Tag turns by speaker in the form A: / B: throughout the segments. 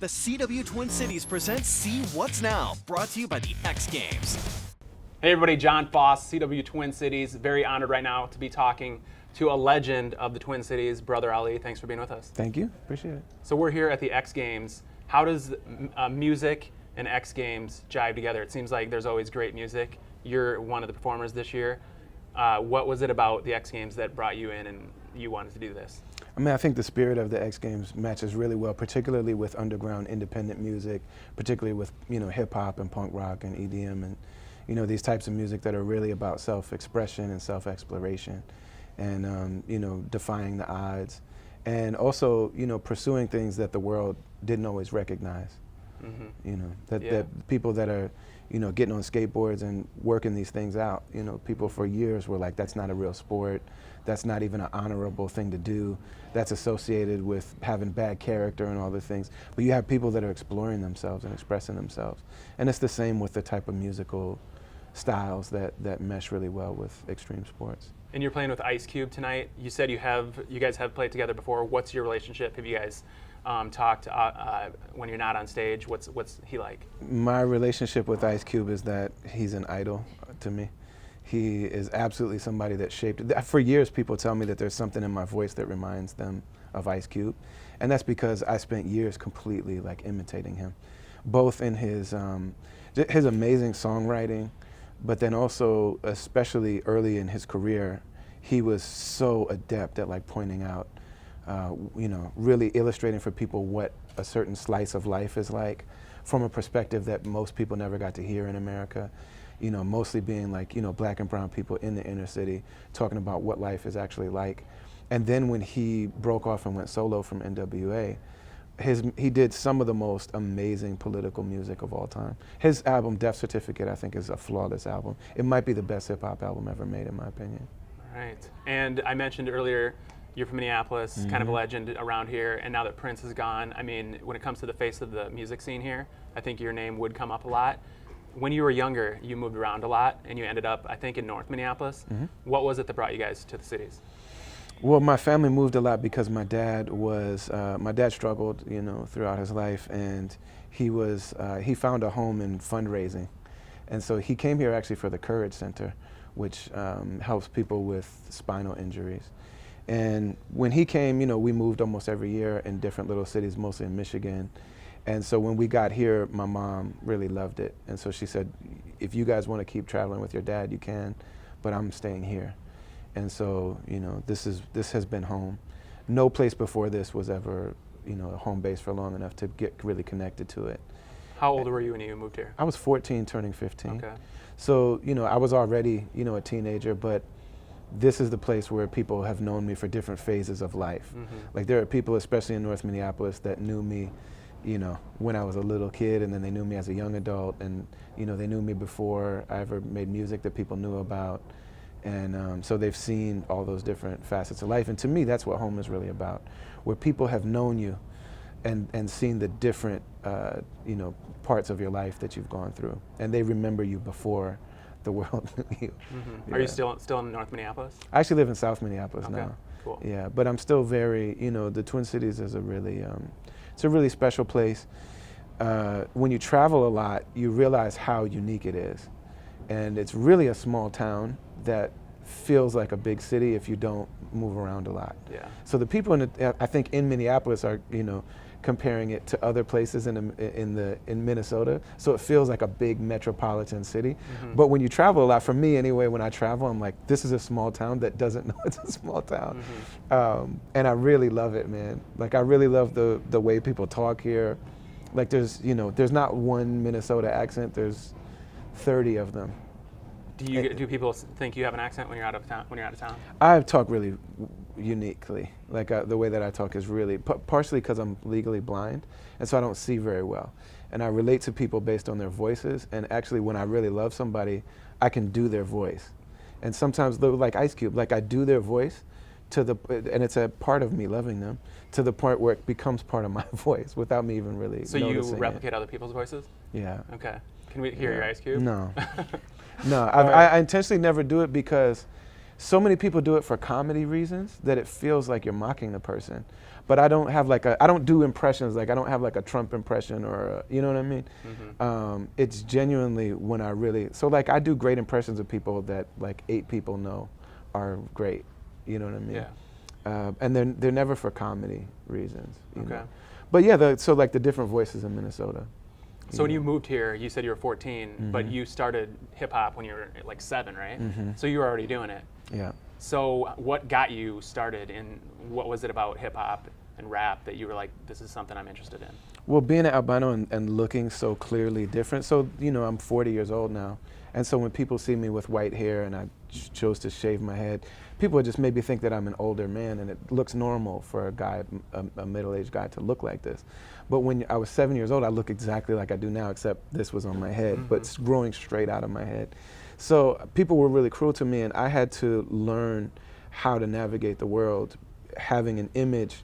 A: the CW Twin Cities presents See What's Now, brought to you by the X Games.
B: Hey everybody, John Foss, CW Twin Cities. Very honored right now to be talking to a legend of the Twin Cities, Brother Ali. Thanks for being with us.
C: Thank you, appreciate it.
B: So we're here at the X Games. How does music and X Games jive together? It seems like there's always great music. You're one of the performers this year. What was it about the X Games that brought you in and you wanted to do this?
C: I mean, I think the spirit of the X Games matches really well, particularly with underground independent music, particularly with, hip hop and punk rock and EDM and, these types of music that are really about self-expression and self-exploration and, defying the odds. And also, pursuing things that the world didn't always recognize. Mm-hmm. That people that are, getting on skateboards and working these things out, people for years were like, that's not a real sport. That's not even an honorable thing to do. That's associated with having bad character and all the things. But you have people that are exploring themselves and expressing themselves. And it's the same with the type of musical styles that mesh really well with extreme sports.
B: And you're playing with Ice Cube tonight. You said you guys have played together before. What's your relationship? Have you guys talked when you're not on stage? What's he like?
C: My relationship with Ice Cube is that he's an idol to me. He is absolutely somebody that shaped it. For years, people tell me that there's something in my voice that reminds them of Ice Cube. And that's because I spent years completely imitating him, both in his amazing songwriting, but then also, especially early in his career, he was so adept at pointing out, really illustrating for people what a certain slice of life is like from a perspective that most people never got to hear in America. Mostly being black and brown people in the inner city talking about what life is actually like. And then when he broke off and went solo from NWA, he did some of the most amazing political music of all time. His album, Death Certificate, I think is a flawless album. It might be the best hip hop album ever made, in my opinion.
B: All right. And I mentioned earlier, you're from Minneapolis, kind of a legend around here, and now that Prince is gone, I mean, when it comes to the face of the music scene here, I think your name would come up a lot. When you were younger, you moved around a lot, and you ended up, I think, in North Minneapolis. Mm-hmm. What was it that brought you guys to the cities?
C: Well, my family moved a lot because my dad struggled, throughout his life, and he found a home in fundraising. And so he came here actually for the Courage Center, which helps people with spinal injuries. And when he came, we moved almost every year in different little cities, mostly in Michigan. And so when we got here, my mom really loved it. And so she said, if you guys want to keep traveling with your dad, you can, but I'm staying here. And so, this has been home. No place before this was ever, a home base for long enough to get really connected to it.
B: How old were you when you moved here?
C: I was 14, turning 15.
B: Okay.
C: So, I was already, a teenager, but this is the place where people have known me for different phases of life. Mm-hmm. There are people, especially in North Minneapolis, that knew me when I was a little kid, and then they knew me as a young adult, and they knew me before I ever made music that people knew about. And so they've seen all those different facets of life. And to me, that's what home is really about, where people have known you and seen the different parts of your life that you've gone through. And they remember you before the world knew you.
B: Mm-hmm. Yeah. Are you still in North Minneapolis?
C: I actually live in South Minneapolis now.
B: Cool.
C: Yeah, but I'm still very, the Twin Cities is it's a really special place. When you travel a lot, you realize how unique it is. And it's really a small town that feels like a big city if you don't move around a lot. Yeah. So the people I think in Minneapolis are, comparing it to other places in Minnesota. So it feels like a big metropolitan city. Mm-hmm. But when you travel a lot, for me anyway, when I travel, I'm like, this is a small town that doesn't know it's a small town. Mm-hmm. And I really love it, man. I really love the way people talk here. There's not one Minnesota accent, there's 30 of them.
B: Do people think you have an accent when you're out of town?
C: I talk really uniquely. The way that I talk is really partially because I'm legally blind, and so I don't see very well. And I relate to people based on their voices. And actually, when I really love somebody, I can do their voice. And sometimes, like Ice Cube, I do their voice and it's a part of me loving them to the point where it becomes part of my voice without me even really
B: So
C: noticing
B: you replicate other people's voices?
C: Yeah.
B: Okay. Can we hear your Ice Cube?
C: No. No, I intentionally never do it because so many people do it for comedy reasons that it feels like you're mocking the person. but I don't have like I don't do impressions, like I don't have like a Trump impression or you know what I mean? It's genuinely when I really, so like I do great impressions of people that like 8 people know are great, you know what I mean?
B: Yeah.
C: And they're never for comedy reasons. You
B: Okay.
C: know? But yeah, so like the different voices in Minnesota.
B: So when you moved here, you said you were 14, but you started hip hop when you were like 7, right? So you were already doing it.
C: Yeah.
B: So what got you started, and what was it about hip hop and rap that you were like, this is something I'm interested in?
C: Well, being an albino and looking so clearly different, so you know, I'm 40 years old now, and so when people see me with white hair and I chose to shave my head, people would just maybe think that I'm an older man, and it looks normal for a guy, a middle-aged guy, to look like this. But when I was 7 years old, I look exactly like I do now, except this was on my head, but it's growing straight out of my head. So people were really cruel to me, and I had to learn how to navigate the world, having an image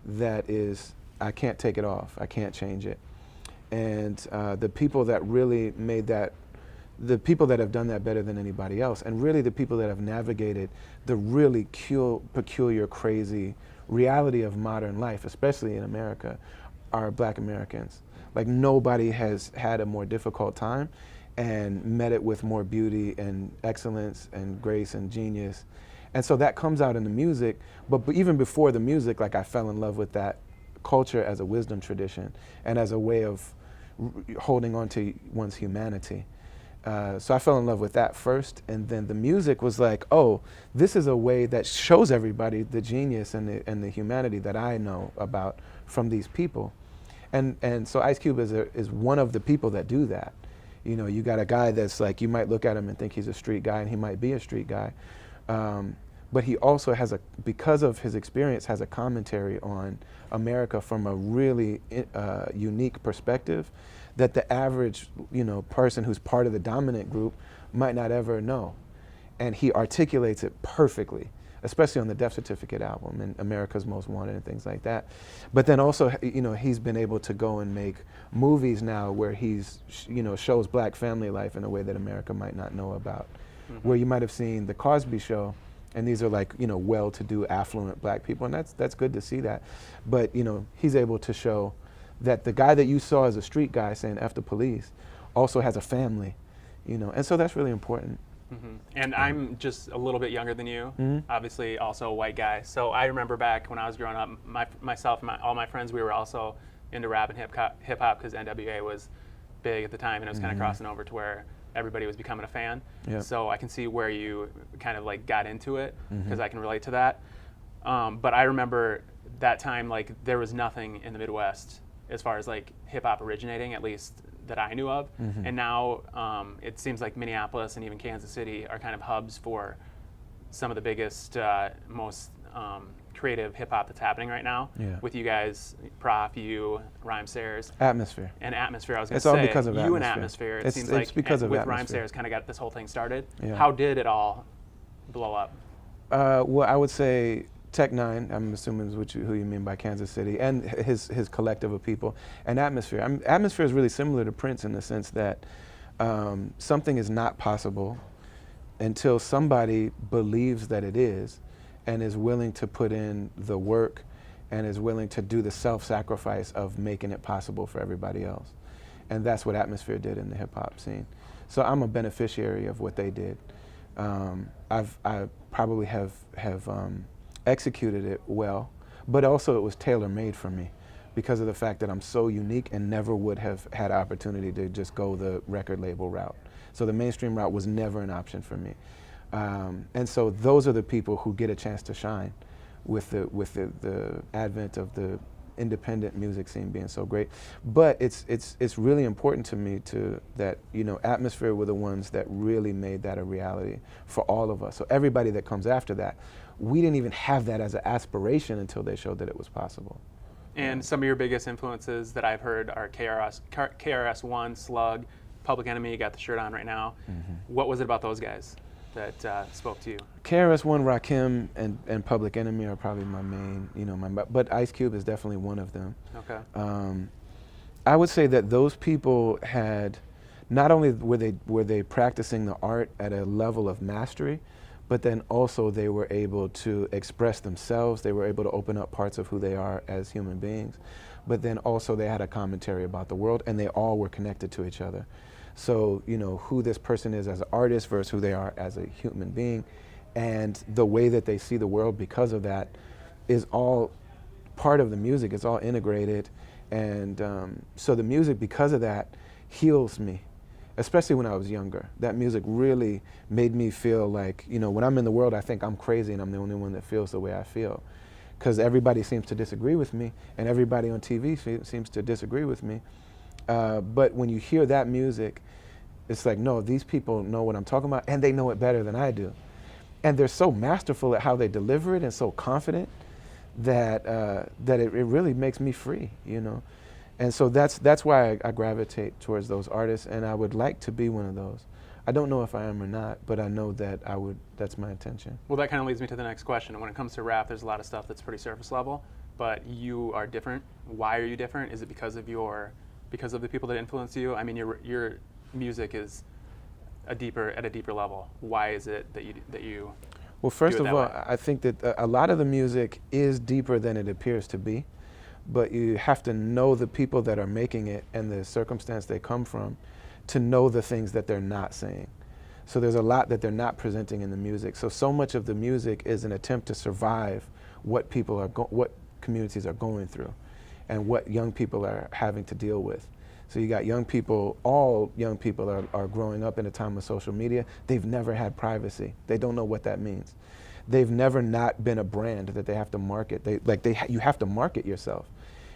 C: that is, I can't take it off, I can't change it. And the people that really made that, the people that have done that better than anybody else, and really the people that have navigated the really peculiar, crazy reality of modern life, especially in America, are Black Americans. Like nobody has had a more difficult time and met it with more beauty and excellence and grace and genius. And so that comes out in the music, but even before the music, like I fell in love with that culture as a wisdom tradition and as a way of holding on to one's humanity. So I fell in love with that first, and then the music was like, oh, this is a way that shows everybody the genius and the humanity that I know about from these people. And so Ice Cube is one of the people that do that. You know, you got a guy that's like, you might look at him and think he's a street guy, and he might be a street guy. But he also has because of his experience, has a commentary on America from a really unique perspective that the average, you know, person who's part of the dominant group might not ever know. And he articulates it perfectly, especially on the Death Certificate album and America's Most Wanted and things like that. But then also, you know, he's been able to go and make movies now where he's, you know, shows Black family life in a way that America might not know about. Where you might have seen The Cosby Show, and these are like, you know, well-to-do, affluent Black people, and that's good to see that. But, you know, he's able to show that the guy that you saw as a street guy saying F the police also has a family, you know, and so that's really important.
B: And I'm just a little bit younger than you, obviously also a white guy. So I remember back when I was growing up, myself and all my friends, we were also into rap and hip hop because NWA was big at the time, and it was kind of crossing over to where everybody was becoming a fan. So I can see where you kind of like got into it, because I can relate to that. But I remember that time, like there was nothing in the Midwest as far as like hip hop originating, at least that I knew of. And now it seems like Minneapolis and even Kansas City are kind of hubs for some of the biggest, most creative hip hop that's happening right now. With you guys, Prof, you, Rhyme Sayers.
C: Atmosphere.
B: And Atmosphere, I was going to
C: It's
B: say.
C: all because of
B: you
C: Atmosphere.
B: and Atmosphere, it seems
C: it's
B: like
C: because of
B: with
C: Atmosphere.
B: Rhyme Sayers kind of got this whole thing started.
C: Yeah.
B: How did it all blow up?
C: Well, I would say Tech Nine, I'm assuming is who you mean by Kansas City, and his collective of people, and Atmosphere. Atmosphere is really similar to Prince in the sense that something is not possible until somebody believes that it is and is willing to put in the work and is willing to do the self-sacrifice of making it possible for everybody else. And that's what Atmosphere did in the hip-hop scene. So I'm a beneficiary of what they did. I probably have executed it well, but also it was tailor-made for me because of the fact that I'm so unique and never would have had opportunity to just go the record label route. So the mainstream route was never an option for me. And so those are the people who get a chance to shine with the advent of the independent music scene being so great. But it's really important to me that, you know, Atmosphere were the ones that really made that a reality for all of us. So everybody that comes after that, we didn't even have that as an aspiration until they showed that it was possible.
B: And some of your biggest influences that I've heard are KRS-One, Slug, Public Enemy. You got the shirt on right now. What was it about those guys that spoke to you?
C: KRS-One, Rakim, and Public Enemy are probably my main, you know, but Ice Cube is definitely one of them.
B: Okay.
C: I would say that those people had, not only were they practicing the art at a level of mastery, but then also they were able to express themselves. They were able to open up parts of who they are as human beings. But then also they had a commentary about the world, and they all were connected to each other. So, you know, who this person is as an artist versus who they are as a human being, and the way that they see the world because of that is all part of the music. It's all integrated. And so the music, because of that, heals me, especially when I was younger. That music really made me feel like, you know, when I'm in the world, I think I'm crazy and I'm the only one that feels the way I feel. Because everybody seems to disagree with me, and everybody on TV seems to disagree with me. But when you hear that music, it's like, no, these people know what I'm talking about, and they know it better than I do. And they're so masterful at how they deliver it and so confident that that it really makes me free, you know. And so that's why I gravitate towards those artists, and I would like to be one of those. I don't know if I am or not, but I know that I would. That's my intention.
B: Well, that kind of leads me to the next question. When it comes to rap, there's a lot of stuff that's pretty surface level, but you are different. Why are you different? Is it because of the people that influence you? I mean, your music is at a deeper level. Why is it that you
C: Well, first
B: do it
C: of
B: that
C: all,
B: way?
C: I think that a lot of the music is deeper than it appears to be, but you have to know the people that are making it and the circumstance they come from to know the things that they're not saying. So there's a lot that they're not presenting in the music. So much of the music is an attempt to survive what people are what communities are going through and what young people are having to deal with. So you got young people, all young people are growing up in a time of social media. They've never had privacy. They don't know what that means. They've never not been a brand that they have to market. You have to market yourself.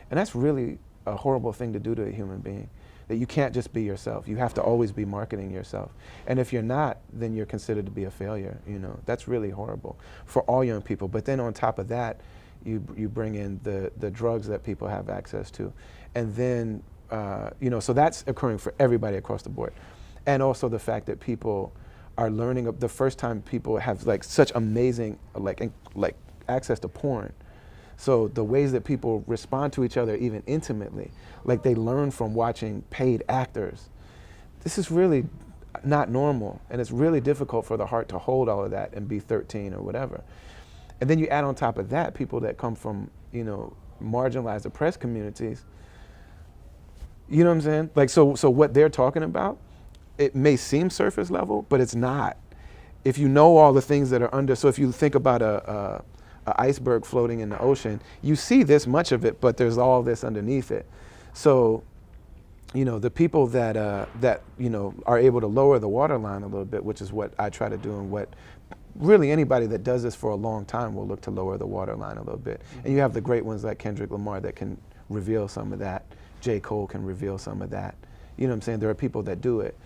C: And that's really a horrible thing to do to a human being, that you can't just be yourself. You have to always be marketing yourself. And if you're not, then you're considered to be a failure, you know. That's really horrible for all young people. But then on top of that, you bring in the drugs that people have access to. And then, you know, so that's occurring for everybody across the board. And also the fact that people are learning, the first time people have like such amazing like access to porn. So the ways that people respond to each other even intimately, like they learn from watching paid actors. This is really not normal, and it's really difficult for the heart to hold all of that and be 13 or whatever. And then you add on top of that people that come from, you know, marginalized, oppressed communities. You know what I'm saying? Like, so what they're talking about, it may seem surface level, but it's not. If you know all the things that are under, so if you think about a iceberg floating in the ocean, you see this much of it, but there's all this underneath it. So, you know, the people that you know are able to lower the waterline a little bit, which is what I try to do, and what really anybody that does this for a long time will look to lower the waterline a little bit. Mm-hmm. And you have the great ones like Kendrick Lamar that can reveal some of that. J. Cole can reveal some of that. You know what I'm saying? There are people that do it.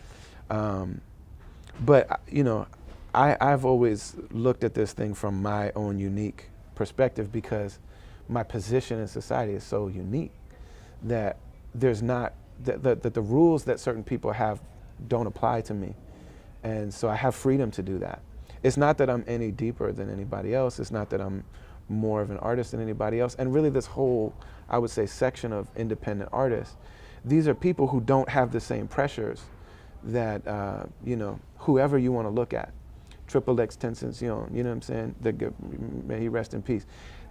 C: But, you know, I've always looked at this thing from my own unique perspective, because my position in society is so unique that there's not, that the rules that certain people have don't apply to me. And so I have freedom to do that. It's not that I'm any deeper than anybody else. It's not that I'm more of an artist than anybody else. And really this whole, I would say, section of independent artists, these are people who don't have the same pressures that, you know, whoever you want to look at. Triple X Tentacion, you know what I'm saying? May he rest in peace.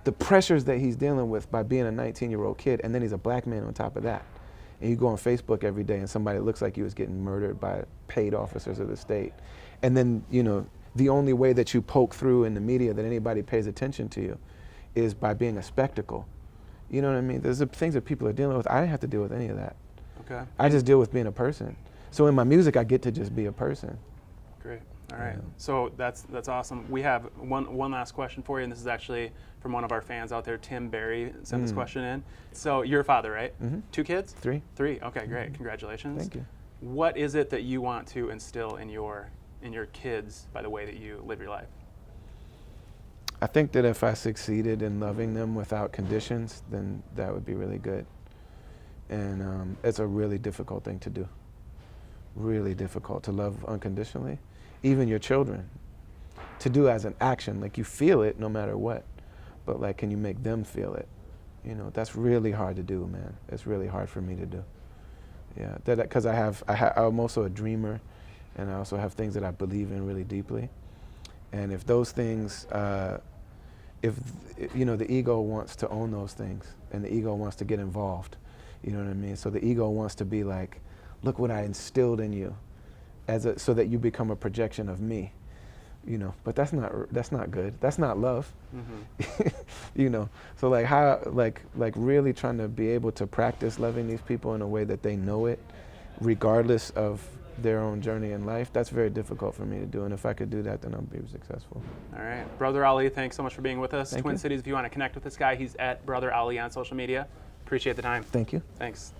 C: The pressures that he's dealing with by being a 19-year-old kid, and then he's a black man on top of that. And you go on Facebook every day and somebody looks like he was getting murdered by paid officers of the state. And then, you know, the only way that you poke through in the media that anybody pays attention to you is by being a spectacle. You know what I mean? There's the things that people are dealing with. I didn't have to deal with any of that. Okay. I just deal with being a person. So in my music, I get to just be a person.
B: Great. All right. Yeah. So that's awesome. We have one last question for you, and this is actually from one of our fans out there, Tim Barry, sent this question in. So you're a father, right? Mm-hmm. 2 kids?
C: 3.
B: 3. Okay, great. Congratulations.
C: Thank you.
B: What is it that you want to instill in your kids by the way that you live your life?
C: I think that if I succeeded in loving them without conditions, then that would be really good. And it's a really difficult thing to do. Really difficult to love unconditionally. Even your children, to do as an action, like you feel it no matter what, but like, can you make them feel it? You know, that's really hard to do, man. It's really hard for me to do. Yeah, because I'm also a dreamer, and I also have things that I believe in really deeply. And if those things, if you know, the ego wants to own those things, and the ego wants to get involved, you know what I mean? So the ego wants to be like, look what I instilled in you, so that you become a projection of me, you know. But that's not good. That's not love, you know. So like how like really trying to be able to practice loving these people in a way that they know it, regardless of their own journey in life. That's very difficult for me to do. And if I could do that, then I'll be successful.
B: All right, Brother Ali, thanks so much for being with us.
C: Thank
B: Twin
C: you.
B: Cities, if you want to connect with this guy, he's at Brother Ali on social media. Appreciate the time.
C: Thank you.
B: Thanks.